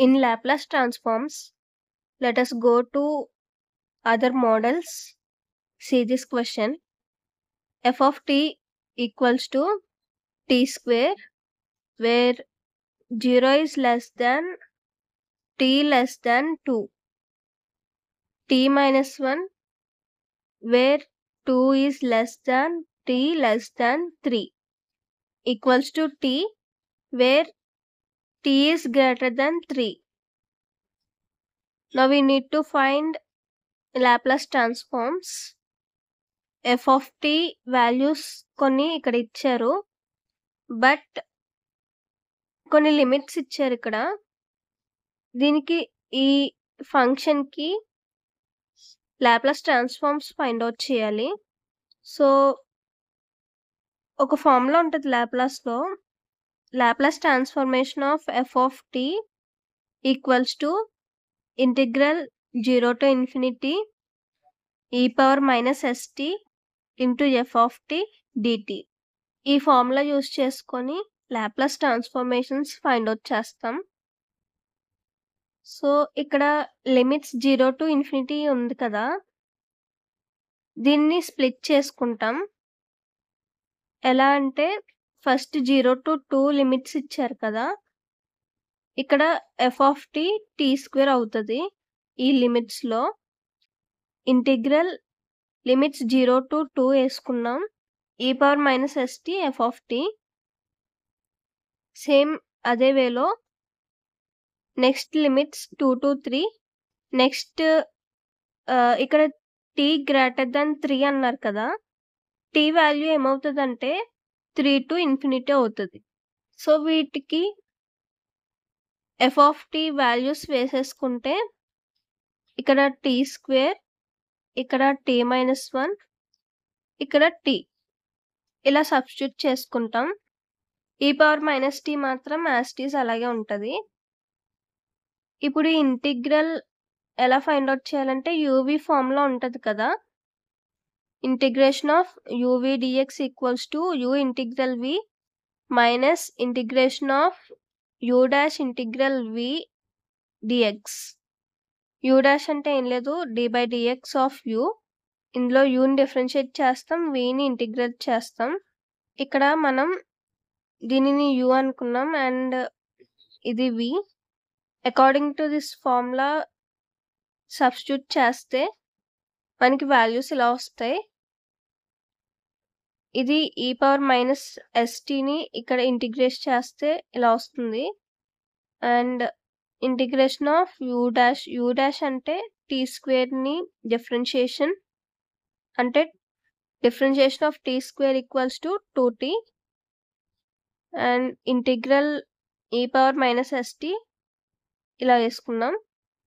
In Laplace transforms, let us go to other models. See this question. F of t equals to t square, where 0 is less than t less than 2. T minus 1, where 2 is less than t less than 3. Equals to t, where t is greater than 3. Now we need to find Laplace transforms. F of t values కొన్ని ఇక్కడ ఇచ్చారు, but కొన్ని limits ఇచ్చారు ఇక్కడ. దీనికి ఈ ఫంక్షన్కి Laplace transforms find out చేయాలి. సో ఒక ఫార్ములా ఉంటుంది లాప్లాస్లో. Laplace transformation of F of T equals to integral 0 to infinity e power minus st into f of t dt. ఈ ఫార్ములా యూజ్ చేసుకొని లాప్లాస్ ట్రాన్స్ఫర్మేషన్స్ ఫైండ్ అవుట్ చేస్తాం. So ఇక్కడ limits 0 to infinity ఉంది కదా, దీన్ని split చేసుకుంటాం. ఎలా అంటే ఫస్ట్ 0 to 2 లిమిట్స్ ఇచ్చారు కదా, ఇక్కడ f of t t square అవుతుంది. ఈ లిమిట్స్లో ఇంటిగ్రల్ లిమిట్స్ 0 to 2 వేసుకున్నాం. e power minus st f of t. Same అదే వేలో నెక్స్ట్ లిమిట్స్ 2 to 3. నెక్స్ట్ ఇక్కడ t గ్రేటర్ దాన్ 3 అన్నారు కదా, t వాల్యూ ఏమవుతుందంటే 3 to infinity అవుతుంది. సో వీటికి ఎఫ్ ఆఫ్ టీ వాల్యూస్ వేసేసుకుంటే ఇక్కడ టీ స్క్వేర్, ఇక్కడ t minus 1, ఇక్కడ t ఇలా సబ్స్టిట్యూట్ చేసుకుంటాం. ఈ పవర్ మైనస్ టీ మాత్రం యాస్టీస్ అలాగే ఉంటుంది. ఇప్పుడు ఈ ఇంటిగ్రల్ ఎలా ఫైండ్ అవుట్ చేయాలంటే యూవీ ఫార్మ్లో ఉంటుంది కదా, integration of u v dx equals to u integral v minus integration of u dash integral v dx. U dash అంటే ఏం లేదు, d by dx of u. ఇందులో యూని డిఫరెన్షియేట్ చేస్తాం, విని ఇంటిగ్రేట్ చేస్తాం. ఇక్కడ మనం దీనిని యూ అనుకున్నాం అండ్ ఇది V. According to this formula substitute చేస్తే మనకి వాల్యూస్ ఇలా వస్తాయి. ఇది ఈ పవర్ మైనస్ ఎస్టీని ఇక్కడ ఇంటిగ్రేట్ చేస్తే ఇలా వస్తుంది. And integration of u dash అంటే టీ స్క్వేర్ని డిఫరెన్షియేషన్, అంటే differentiation of t square equals to 2t. And integral e power minus s t ఇలా వేసుకున్నాం.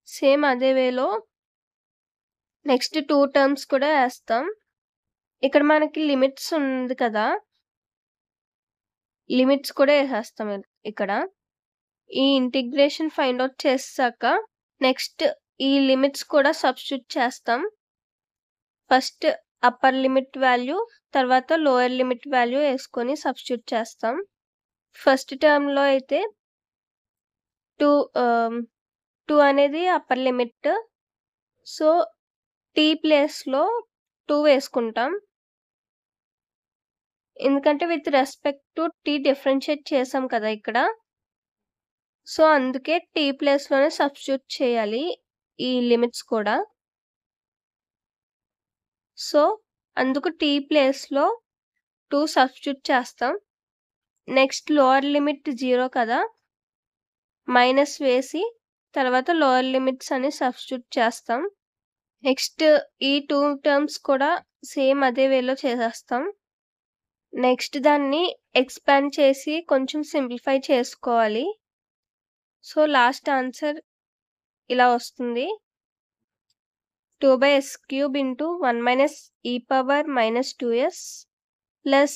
సేమ్ అదే వేలో నెక్స్ట్ 2 టర్మ్స్ కూడా వేస్తాం. ఇక్కడ మనకి లిమిట్స్ ఉంది కదా, లిమిట్స్ కూడా వేసేస్తాం ఇక్కడ. ఈ ఇంటిగ్రేషన్ ఫైండ్ అవుట్ చేసాక నెక్స్ట్ ఈ లిమిట్స్ కూడా సబ్స్టిట్యూట్ చేస్తాం. ఫస్ట్ అప్పర్ లిమిట్ వాల్యూ, తర్వాత లోయర్ లిమిట్ వాల్యూ వేసుకొని సబ్స్టిట్యూట్ చేస్తాం. ఫస్ట్ టర్మ్లో అయితే 2 అనేది అప్పర్ లిమిట్, సో టీ ప్లేస్లో 2 వేసుకుంటాం. ఎందుకంటే with respect to t differentiate చేసాం కదా ఇక్కడ, సో అందుకే టీ ప్లేస్లోనే సబ్స్టిట్యూట్ చేయాలి ఈ లిమిట్స్ కూడా. సో అందుకు టీ ప్లేస్లో 2 సబ్స్టిట్యూట్ చేస్తాం. నెక్స్ట్ లోవర్ లిమిట్ 0 కదా, మైనస్ వేసి తర్వాత లోవర్ లిమిట్స్ అని సబ్స్టిట్యూట్ చేస్తాం. నెక్స్ట్ ఈ 2 టర్మ్స్ కూడా సేమ్ అదే వేలో చేసేస్తాం. నెక్స్ట్ దాన్ని ఎక్స్పాండ్ చేసి కొంచెం సింప్లిఫై చేసుకోవాలి. సో లాస్ట్ ఆన్సర్ ఇలా వస్తుంది. 2/s³ into 1 minus e power minus 2s plus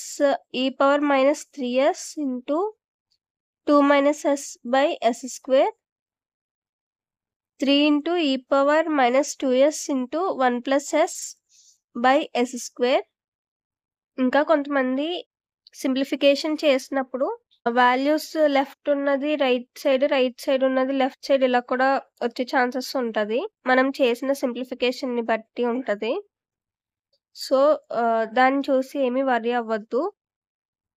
e power minus 3s into 2 minus s by s square, 3 into e power minus 2s into 1 plus s by s square. ఇంకా కొంతమంది simplification చేసినప్పుడు values left ఉన్నది right side ఉన్నది left side ఇలా కూడా వచ్చే chances ఉంటది. మనం చేసిన సింప్లిఫికేషన్‌ని బట్టి ఉంటది. సో, దాన్ని చూసి ఏమి వర్రీ అవ్వద్దు.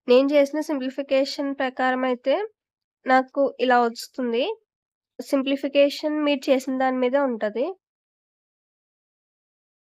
నేను చేసిన సింప్లిఫికేషన్ ప్రకారం అయితే నాకు ఇలా వస్తుంది. సింప్లిఫికేషన్ మీరు చేసిన దాని మీదే ఉంటది.